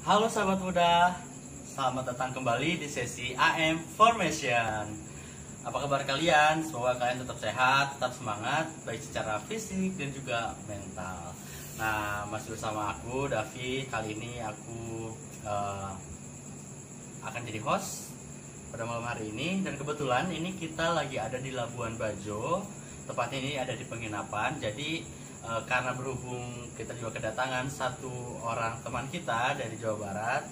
Halo sahabat muda, selamat datang kembali di sesi AM Formation. Apa kabar kalian? Semoga kalian tetap sehat, tetap semangat, baik secara fisik dan juga mental. Nah, masih bersama aku, Davi. Kali ini aku akan jadi host pada malam hari ini. Dan kebetulan ini kita lagi ada di Labuan Bajo. Tepatnya ini ada di penginapan. Jadi karena berhubung kita juga kedatangan satu orang teman kita dari Jawa Barat,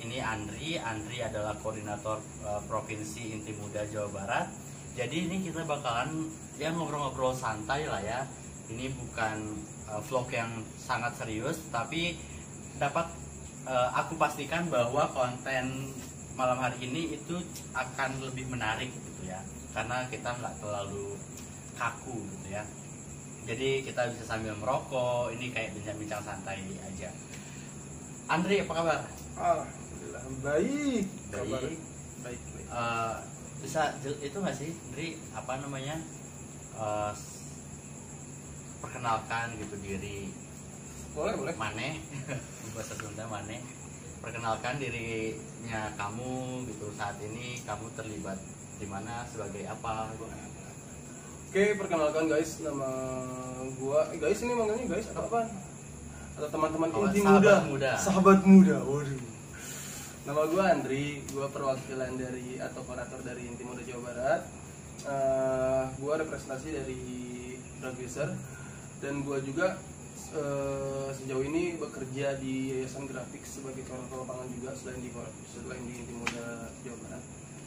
ini Andri adalah koordinator Provinsi Inti Muda Jawa Barat. Jadi ini kita bakalan ya ngobrol-ngobrol santai lah ya. Ini bukan vlog yang sangat serius, tapi dapat aku pastikan bahwa konten malam hari ini itu akan lebih menarik gitu ya, karena kita nggak terlalu kaku gitu ya. Jadi kita bisa sambil merokok, ini kayak bincang-bincang santai aja. Andri, apa kabar? Alhamdulillah baik. Kabar baik. Bisa itu nggak sih, Andri, apa namanya, perkenalkan gitu diri. Boleh. Maneh, bahasa Sunda Maneh. Perkenalkan dirinya kamu gitu, saat ini kamu terlibat di mana, sebagai apa? Oke, perkenalkan guys, nama gua guys, ini manggilnya guys atau apa? Atau teman-teman Inti Muda. Sahabat muda. Waduh. Nama gua Andri, gua perwakilan dari atau koordinator dari Inti Muda Jawa Barat. Gua representasi dari Drug User, dan gua juga sejauh ini bekerja di Yayasan Grafik sebagai koordinator lapangan juga, selain di Inti Muda Jawa Barat.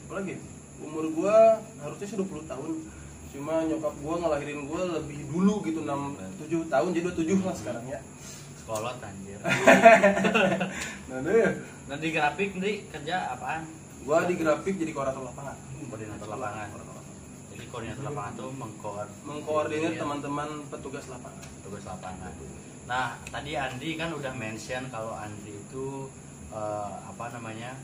Apalagi umur gua harusnya sih 20 tahun. Cuma nyokap gue ngelahirin gue lebih dulu gitu, 6-7 tahun, jadi 27 lah sekarang ya. Sekolot anjir. Nah, di grafik nih kerja apaan? Gue di grafik jadi koordinator lapangan. Koordinator lapangan. Jadi koordinator lapangan tuh mengkoordinir teman-teman petugas lapangan. Petugas lapangan. Nah, tadi Andri kan udah mention kalau Andri itu apa namanya,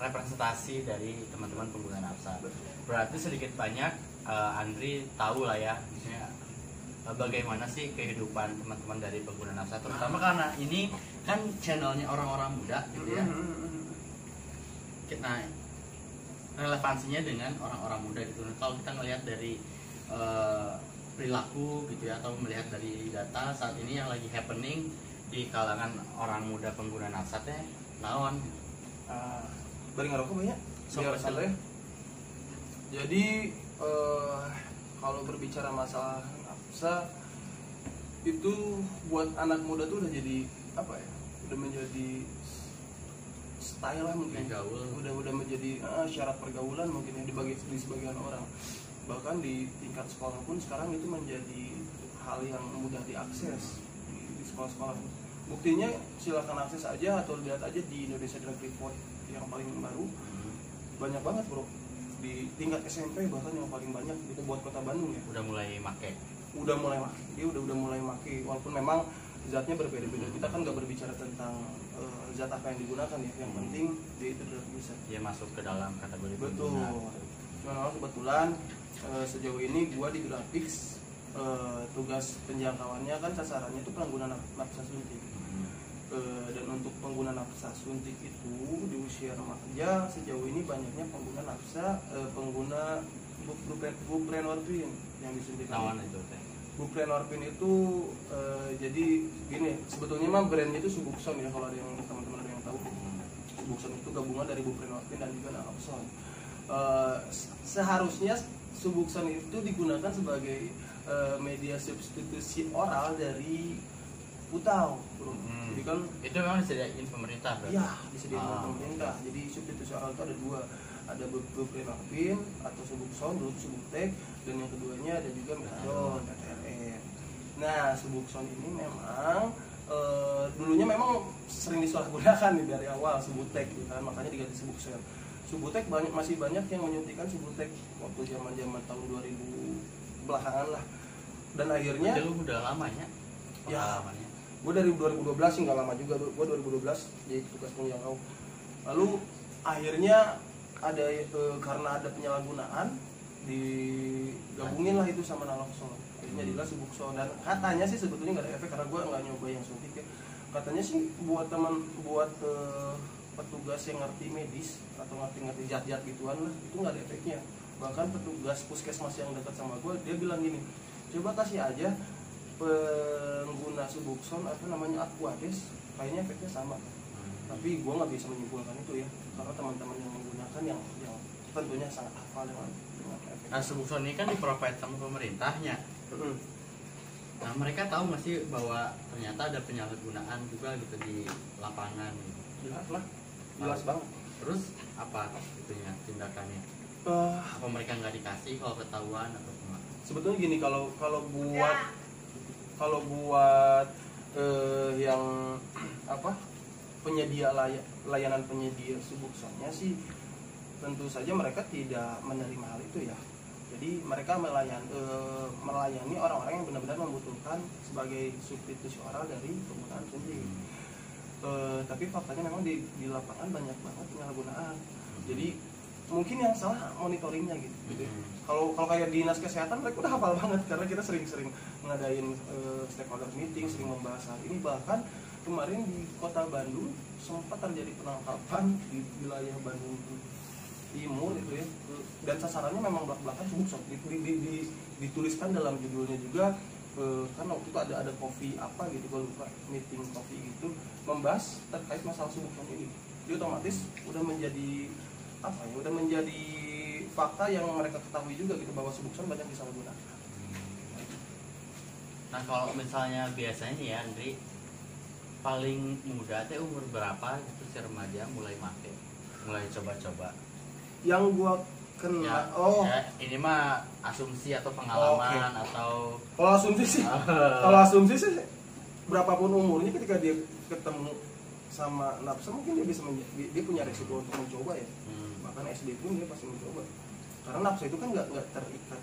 representasi dari teman-teman pengguna nafsa. Berarti sedikit banyak Andri tahu lah ya, misalnya bagaimana sih kehidupan teman-teman dari pengguna nafsa, terutama karena ini kan channelnya orang-orang muda gitu ya. Nah, relevansinya dengan orang-orang muda gitu. Kalau kita ngelihat dari perilaku gitu ya, atau melihat dari data saat ini yang lagi happening di kalangan orang muda pengguna nafsa teh naon? Bari ngerokok banyak? Biar santai. Jadi kalau berbicara masalah nafsa itu buat anak muda tuh udah jadi apa ya? Udah menjadi style lah mungkin. Udah menjadi syarat pergaulan mungkin ya di sebagian orang. Bahkan di tingkat sekolah pun sekarang itu menjadi hal yang mudah diakses di sekolah-sekolah. Buktinya silakan akses aja atau lihat aja di Indonesia Drug Report yang paling baru. Banyak banget bro, di tingkat SMP bahkan yang paling banyak itu buat kota Bandung ya. Udah mulai make. Dia udah mulai make, walaupun memang zatnya berbeda-beda. Kita kan nggak berbicara tentang zat apa yang digunakan ya, yang penting dia itu drug user. Dia masuk ke dalam kategori betul. Cuma kebetulan sejauh ini gua di Graphics, tugas penjangkauannya kan sasarannya itu pengguna nafsa suntik. Dan untuk pengguna nafsa suntik itu di usia remaja sejauh ini banyaknya pengguna nafsa pengguna buprenorfin yang disuntik. Buprenorfin itu jadi gini, sebetulnya mah brandnya itu Subuxone ya, kalau ada yang teman-teman ada yang tahu. Subuxone itu gabungan dari buprenorfin dan juga naloxone. Seharusnya Subuxone itu digunakan sebagai media substitusi oral dari Putau, bro. Jadi kan itu memang disediain pemerintah, bro. Iya, disediain pemerintah. Jadi substitusi oral itu ada dua, ada buprenorfin atau Subuxone, dulu Subutex, dan yang keduanya ada juga metadon, PTRN. Nah, Subuxone ini memang dulunya memang sering disalahgunakan nih dari awal Subutex, gitu kan, makanya diganti Subuxone. Subutex masih banyak yang menyuntikkan Subutex waktu zaman tahun 2000 belakangan lah. Dan akhirnya itu udah lamanya. Ya, gue dari 2012 sih, nggak lama juga. Gue 2012 jadi tugas penjangkau. Lalu akhirnya ada karena ada penyalahgunaan, digabungin lah itu sama naloxone. Akhirnya jadilah Subuxone, dan katanya sih sebetulnya nggak ada efek karena gue nggak nyoba yang suntik ya. katanya sih buat petugas yang ngerti medis atau ngerti zat-zat gituan lah, itu nggak ada efeknya. Bahkan petugas puskesmas yang dekat sama gue, dia bilang gini, coba kasih aja pengguna Subuxone atau namanya Aquades, kayaknya efeknya sama. Tapi gue nggak bisa menyimpulkan itu ya, karena teman-teman yang menggunakan yang tentunya sangat hafal dengan efek. Nah, Subuxone ini kan diprovide sama pemerintahnya. Nah, mereka tahu nggak sih bahwa ternyata ada penyalahgunaan juga gitu di lapangan? Jelas lah, jelas banget. Terus apa itunya tindakannya? Apa mereka nggak dikasih kalau ketahuan atau gimana? Sebetulnya gini, kalau buat yang apa penyedia layanan penyedia Subuxone-nya sih tentu saja mereka tidak menerima hal itu ya. Jadi mereka melayani orang-orang yang benar-benar membutuhkan sebagai substitusi oral dari penggunaan suntik. Tapi faktanya memang di lapangan banyak banget penyalahgunaan. Jadi mungkin yang salah monitoringnya gitu. Kalau kayak dinas kesehatan mereka udah hafal banget karena kita sering-sering ngadain stakeholder meeting, sering membahas hal ini. Bahkan kemarin di kota Bandung sempat terjadi penangkapan di wilayah Bandung Timur itu ya, dan sasarannya memang belak-belakan Subuxone. Dituliskan dalam judulnya juga, karena waktu itu ada kopi apa gitu, gue lupa, meeting kopi gitu, membahas terkait masalah Subuxone ini. Jadi otomatis udah menjadi apa ya, udah menjadi fakta yang mereka ketahui juga gitu, bahwa Subuxone banyak disalahgunakan. Nah, kalau misalnya biasanya nih ya Andri, paling muda teh umur berapa gitu si remaja mulai coba-coba? Yang gua kena ya, ini mah asumsi atau pengalaman atau kalau asumsi sih berapapun umurnya, ketika dia ketemu sama nafsu mungkin dia punya resiko untuk mencoba ya. Bahkan SD pun dia pasti mencoba, karena nafsu itu kan nggak terikat,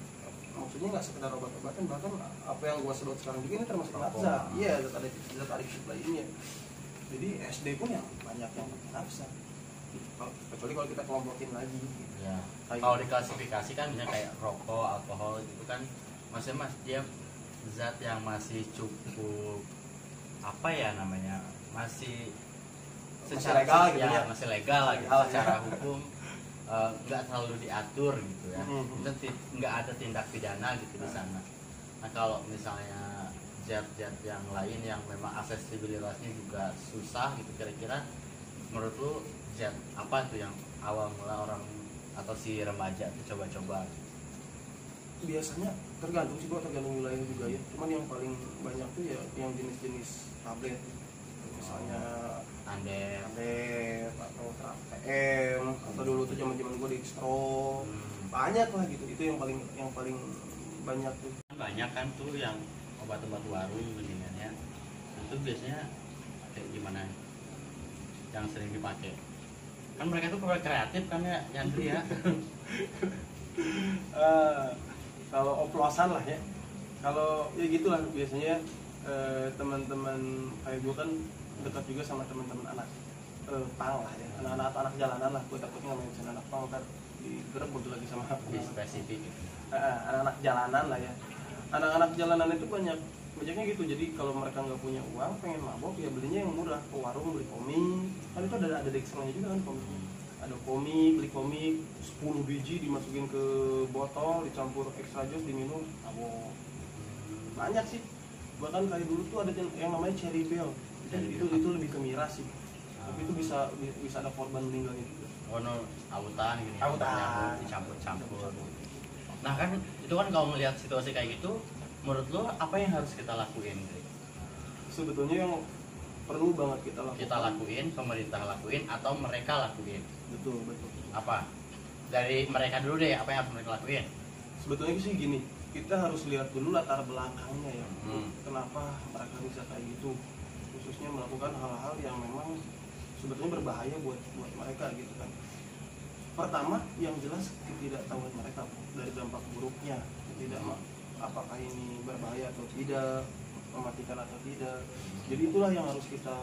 maksudnya nggak sekedar obat-obatan, bahkan apa yang gua sebut sekarang juga ini termasuk nafsa. Iya, zat adiktif lainnya. Jadi SD pun yang banyak yang pakai nafsa, kecuali kalau kita kelompokin lagi ya. Kalau diklasifikasi kan misalnya kayak rokok, alkohol gitu kan, maksudnya dia zat yang masih cukup apa ya namanya, masih secara legal gitu ya, masih legal lah gitu, secara hukum nggak terlalu diatur gitu ya. Itu nggak ada tindak pidana gitu di sana. Nah, kalau misalnya zat-zat yang lain yang memang aksesibilitasnya juga susah gitu, kira-kira menurut lu zat apa tuh yang awal mula orang atau si remaja tuh coba-coba? Biasanya tergantung wilayah juga ya. Cuman yang paling banyak tuh ya yang jenis-jenis tablet, misalnya Andep atau PM, atau dulu tuh zaman-zaman gue Dextro. Banyak lah gitu. Itu yang paling banyak tuh. Banyak kan tuh yang obat-obat warung mendingannya. Itu biasanya kayak gimana yang sering dipakai? Kan mereka tuh kreatif kan ya Yandri ya. Kalau oplosan lah ya, kalau ya gitulah biasanya. Teman-teman kayak gue kan dekat juga sama teman-teman anak pang lah ya, anak jalanan lah. Gue takutnya nggak mention anak pang kan digerebek lagi sama di spesifik gitu. Anak-anak jalanan lah ya. Anak-anak jalanan itu banyaknya gitu. Jadi kalau mereka nggak punya uang, pengen mabok, ya belinya yang murah, ke warung beli komik. Kan itu ada dekselnya juga kan, komik. Ada komik, beli komik 10 biji dimasukin ke botol, dicampur extra jus, diminum, mabok. Banyak sih. Bahkan kayak dulu tuh ada yang namanya cherry bell. Itu lebih ke miras sih. Tapi itu bisa ada korban meninggalnya juga. Oh no, autan gini. Autan dicampur-campur. Nah kan itu kan kalau melihat situasi kayak gitu, menurut lo apa yang harus kita lakuin? Sebetulnya yang perlu banget kita lakuin, pemerintah lakuin, atau mereka lakuin? Betul. Apa? Dari mereka dulu deh, apa yang harus mereka lakuin? Sebetulnya sih gini, kita harus lihat dulu latar belakangnya ya. Kenapa mereka bisa kayak gitu, khususnya melakukan hal-hal yang memang sebetulnya berbahaya buat mereka gitu kan. Pertama, yang jelas ketidaktahuan mereka dari dampak buruknya, apakah ini berbahaya atau tidak, mematikan atau tidak. Jadi itulah yang harus kita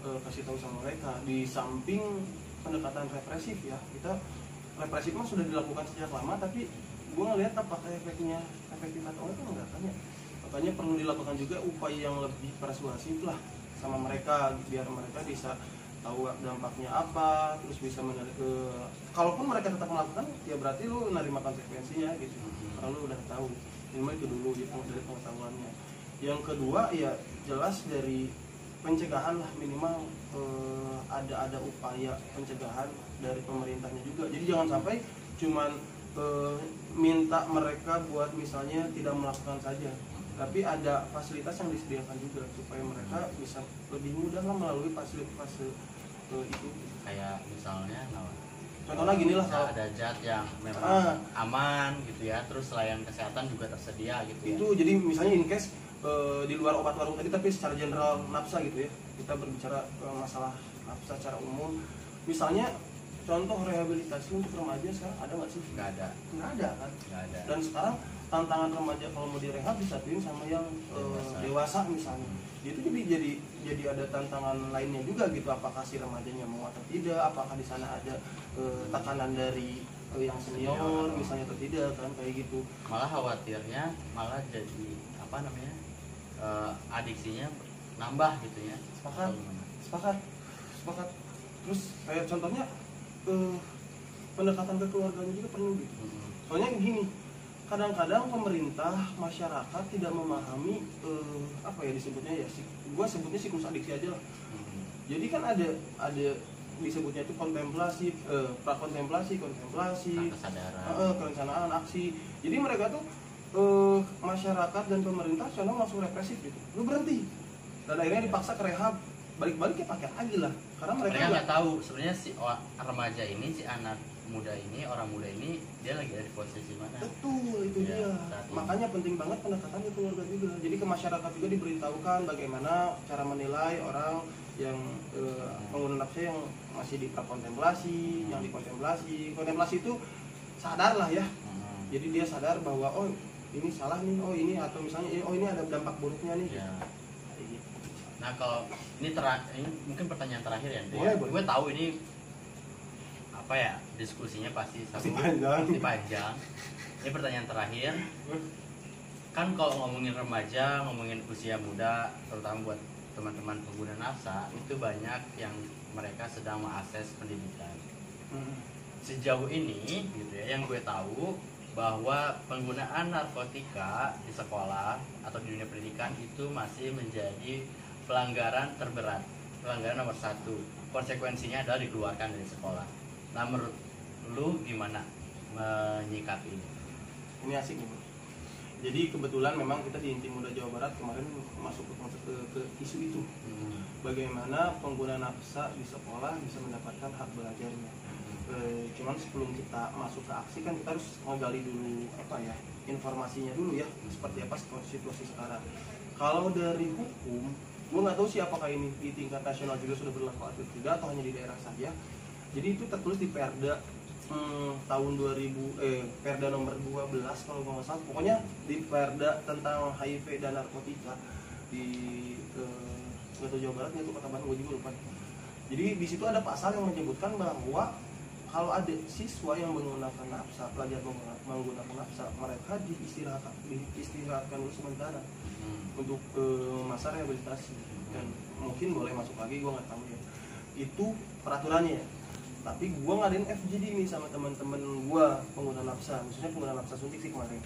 kasih tahu sama mereka. Di samping pendekatan represif ya, kita represif sudah dilakukan sejak lama, tapi gue ngelihat apakah efeknya efektif atau enggak kan ya. makanya perlu dilakukan juga upaya yang lebih persuasif lah sama mereka biar mereka bisa tahu dampaknya apa, terus bisa kalaupun mereka tetap melakukan ya berarti lu menerima konsekuensinya gitu karena lu udah tahu. Minimal itu dulu gitu dari pengetahuannya. Yang kedua ya jelas dari pencegahan lah, minimal ada upaya pencegahan dari pemerintahnya juga. Jadi jangan sampai cuman minta mereka buat misalnya tidak melakukan saja, tapi ada fasilitas yang disediakan juga supaya mereka bisa lebih mudah lah melalui fasilitas itu. Kayak misalnya contohnya gini lah, kalau ada zat yang memang aman gitu ya, terus layanan kesehatan juga tersedia gitu itu ya. Jadi misalnya in case di luar obat warung tadi, tapi secara general nafsa gitu ya, kita berbicara masalah nafsa secara umum. Misalnya contoh rehabilitasi untuk remaja sekarang ada nggak sih? Nggak ada kan? Nggak ada. Dan sekarang tantangan remaja kalau mau direhab disatuin sama yang dewasa misalnya. Itu jadi ada tantangan lainnya juga gitu, apakah si remajanya mau atau tidak, apakah di sana ada tekanan dari yang senior misalnya atau tidak kan, kayak gitu. Malah khawatirnya malah jadi apa namanya, adiksinya nambah gitu ya. Sepakat. Terus kayak contohnya pendekatan ke keluarganya juga perlu gitu. Soalnya gini, kadang-kadang pemerintah, masyarakat tidak memahami apa ya disebutnya ya, gua sebutnya siklus adiksi aja lah. Jadi kan ada disebutnya itu kontemplasi, prakontemplasi, kontemplasi, kerencanaan, aksi. Jadi mereka tuh masyarakat dan pemerintah condong langsung represif gitu. Lu berhenti. Dan akhirnya dipaksa ke rehab. Balik-balik ya pakai lagi lah. Karena mereka nggak tahu sebenarnya si remaja ini, si anak muda ini, orang muda ini dia lagi ada di posisi mana. Betul, itu dia. Makanya penting banget pendekatan ke keluarga juga. Jadi ke masyarakat juga diberitahukan bagaimana cara menilai orang yang pengguna nafsa yang masih di prakontemplasi, yang dikontemplasi. Kontemplasi itu sadar lah ya. Jadi dia sadar bahwa oh ini salah nih, oh ini, atau misalnya oh ini ada dampak buruknya nih. Nah kalau ini mungkin pertanyaan terakhir ya, gue tahu ini apa ya, diskusinya pasti panjang. Ini pertanyaan terakhir, kan kalau ngomongin remaja, ngomongin usia muda, terutama buat teman-teman pengguna nafsa, itu banyak yang mereka sedang mengakses pendidikan. Sejauh ini gitu ya, yang gue tahu bahwa penggunaan narkotika di sekolah atau di dunia pendidikan itu masih menjadi pelanggaran terberat, pelanggaran nomor 1. Konsekuensinya adalah dikeluarkan dari sekolah. Nah menurut lu gimana menyikapi ini? Ini asik nih bro. Jadi kebetulan memang kita di Inti Muda Jawa Barat kemarin masuk ke isu itu. Bagaimana pengguna nafsa di sekolah bisa mendapatkan hak belajarnya. Cuman sebelum kita masuk ke aksi kan kita harus menggali dulu apa ya, informasinya dulu ya, seperti apa situasi sekarang. Kalau dari hukum, gue nggak tahu sih apakah ini di tingkat nasional juga sudah berlaku atau tidak, atau hanya di daerah saja. Jadi itu tertulis di Perda tahun 2000 Perda nomor 12 kalau nggak salah. Pokoknya di Perda tentang HIV dan narkotika di Jawa Barat itu Kota Bandung, gue juga lupa. Jadi di situ ada pasal yang menyebutkan bahwa kalau ada siswa yang menggunakan nafsa, pelajar menggunakan nafsa, mereka diistirahatkan dulu sementara untuk masa rehabilitasi, dan mungkin boleh masuk lagi, gue nggak tahu ya. Itu peraturannya ya. Tapi gue ngadain FGD nih sama teman-teman gue pengguna nafsa, maksudnya pengguna nafsa suntik sih kemarin.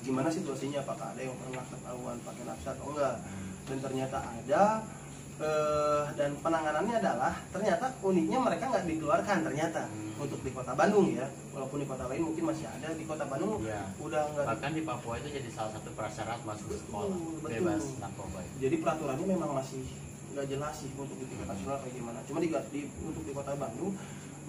Gimana situasinya, apakah ada yang pernah ketahuan pakai nafsa atau enggak? Dan ternyata ada. Dan penanganannya adalah ternyata uniknya mereka nggak dikeluarkan ternyata untuk di Kota Bandung ya, walaupun di kota lain mungkin masih ada. Di Kota Bandung udah nggak. Bahkan di Papua itu jadi salah satu prasyarat masuk sekolah bebas narkoba. Jadi peraturannya memang masih nggak jelas sih untuk di tingkat nasional kayak gimana. Cuma untuk di Kota Bandung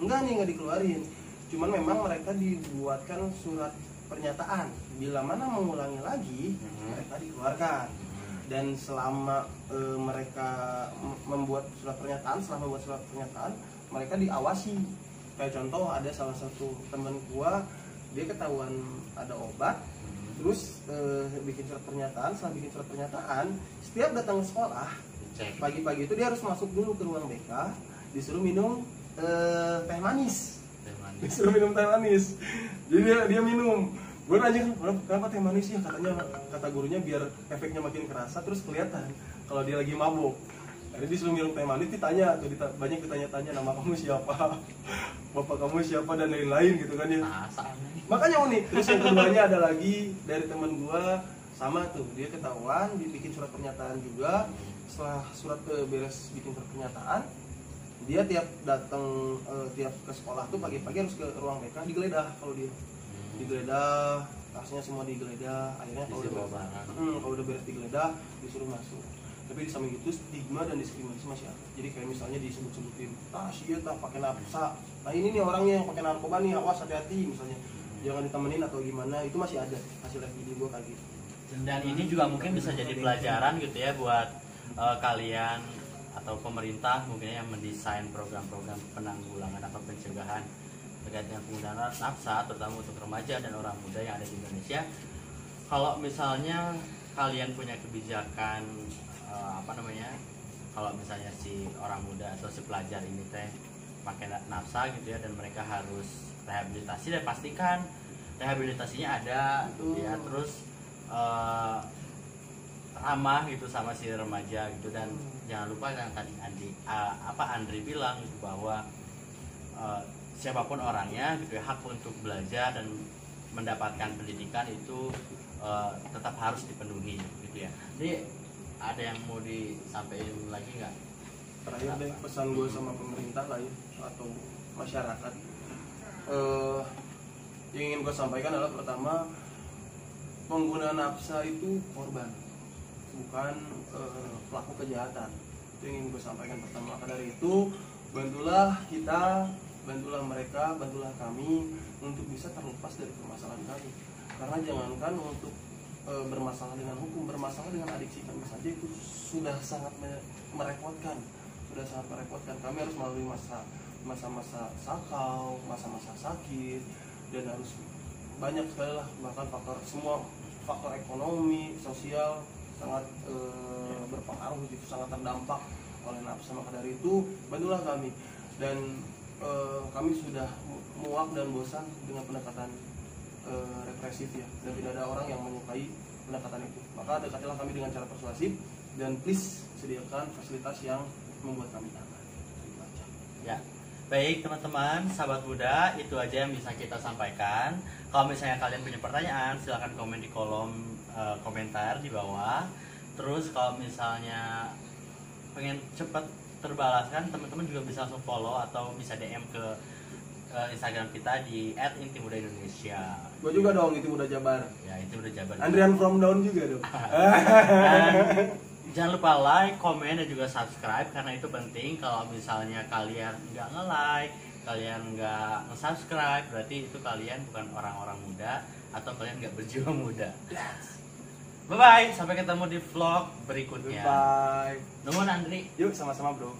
nggak dikeluarin. Cuman memang mereka dibuatkan surat pernyataan bila mana mengulangi lagi mereka dikeluarkan. Dan selama mereka membuat surat pernyataan, mereka diawasi. Kayak contoh ada salah satu teman gua, dia ketahuan ada obat, terus bikin surat pernyataan. Setelah bikin surat pernyataan, setiap datang ke sekolah pagi-pagi itu dia harus masuk dulu ke ruang BK, disuruh minum teh manis. Disuruh minum teh manis. Jadi dia minum. gue nanya kan kenapa teh manis ya, katanya kata gurunya biar efeknya makin kerasa terus kelihatan kalau dia lagi mabuk. Jadi disuruh minum teh manis, ditanya tuh, banyak ditanya-tanya nama kamu siapa, bapak kamu siapa dan lain-lain gitu kan ya. Makanya unik. Terus yang keduanya ada lagi dari teman gua, sama tuh, dia ketahuan dibikin surat pernyataan juga. Setelah surat beres bikin surat pernyataan, dia tiap datang tiap ke sekolah tuh pagi-pagi harus ke ruang BK digeledah. Kalau dia digeledah, tasnya semua digeledah, akhirnya kalau udah beres digeledah disuruh masuk. Tapi di samping itu stigma dan diskriminasi masih ada. Jadi kayak misalnya disebut-sebutin, iya tak pakai nafsa. Nah ini nih orangnya yang pakai narkoba nih, awas hati-hati misalnya. Jangan ditemenin atau gimana, itu masih ada hasil video gue kayak gitu. Dan ini juga mungkin bisa jadi pelajaran gitu ya buat kalian atau pemerintah mungkin yang mendesain program-program penanggulangan atau pencegahan terkait dengan penggunaan nafsa, terutama untuk remaja dan orang muda yang ada di Indonesia. Kalau misalnya kalian punya kebijakan kalau misalnya si orang muda atau si pelajar ini teh pakai nafsa gitu ya, dan mereka harus rehabilitasi, dan pastikan rehabilitasinya ada ya, terus ramah gitu sama si remaja gitu. Dan jangan lupa yang tadi Andri bilang gitu, bahwa siapapun orangnya gitu ya, hak untuk belajar dan mendapatkan pendidikan itu tetap harus dipenuhi gitu ya. Jadi ada yang mau disampaikan lagi nggak? Terakhir deh pesan gue sama pemerintah lah ya, atau masyarakat, yang ingin gue sampaikan adalah pertama, pengguna nafsa itu korban, bukan pelaku kejahatan. Itu yang ingin gue sampaikan pertama. Maka dari itu bantulah kita, bantulah mereka, bantulah kami untuk bisa terlepas dari permasalahan kami. Karena jangankan untuk bermasalah dengan hukum, bermasalah dengan adiksi kami saja itu sudah sangat merepotkan, Kami harus melalui masa-masa sakau, masa-masa sakit, dan harus banyak sekali lah, bahkan faktor ekonomi, sosial sangat berpengaruh gitu, sangat terdampak oleh nafsu. Maka dari itu bantulah kami, dan kami sudah muak dan bosan dengan pendekatan represif ya, dan tidak ada orang yang menyukai pendekatan itu. Maka dekatilah kami dengan cara persuasif, dan please sediakan fasilitas yang membuat kami nyaman. Ya, baik teman-teman, sahabat muda, itu aja yang bisa kita sampaikan. Kalau misalnya kalian punya pertanyaan, silahkan komen di kolom komentar di bawah. Terus kalau misalnya pengen cepat terbalaskan, teman-teman juga bisa langsung follow atau bisa DM ke Instagram kita di @intimudaindonesia. Gue juga dong, Intimuda Jabar. Ya, Intimuda Jabar. Andrian from down juga dong. Dan jangan lupa like, komen, dan juga subscribe, karena itu penting. Kalau misalnya kalian nggak nge-like, kalian nggak nge-subscribe, berarti itu kalian bukan orang-orang muda atau kalian nggak berjiwa muda. Bye bye, sampai ketemu di vlog berikutnya. Bye. Nuhun Andri. Yuk sama-sama bro.